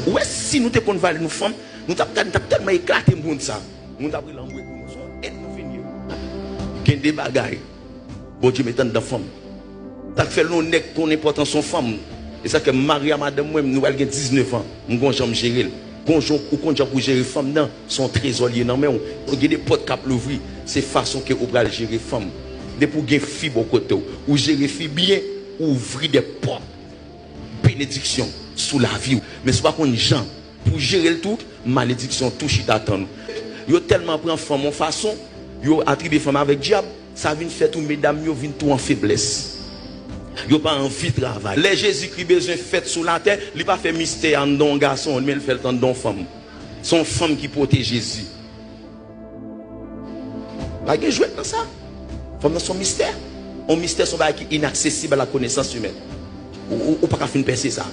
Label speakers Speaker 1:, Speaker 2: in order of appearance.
Speaker 1: Ouais, si nous te qu'on valeur nous femmes, nous t'a tellement éclaté monde ça. Nous t'a pris l'embrouille pour nous. Et nous venir. Qu'il des bagailles. Bon Dieu mettant dans femme. T'as fait nous nèg qu'on importance son femme. Et ça que Maria madame moi nous elle 19 ans, nous gon jambe gérer. Conjoint ou conjoint pour gérer femme dans son trésorier non mais on des portes cap l'ouvrir, c'est façon que on va gérer femme. De pour gain fibre au côté ou gérer fille bien, ouvrir des portes. Bénédiction sous la vie. Mais c'est pas qu'on gens pour gérer le tout, malédiction touche d'attendre. Yo tellement prend femme en façon, yo attribué femme avec diable, ça vient faire tout mesdames yo vient tout en faiblesse. Yo pas envie de travailler. Les Jésus-Christ besoin fait sous la terre, il pas fait mystère en don garçon, mais il fait le temps don femme. Son femme qui protège Jésus. Pas que jouer dans ça. Femme dans son mystère. Un mystère son bail qui inaccessible à la connaissance humaine. Ou pas qu'à fin percer ça.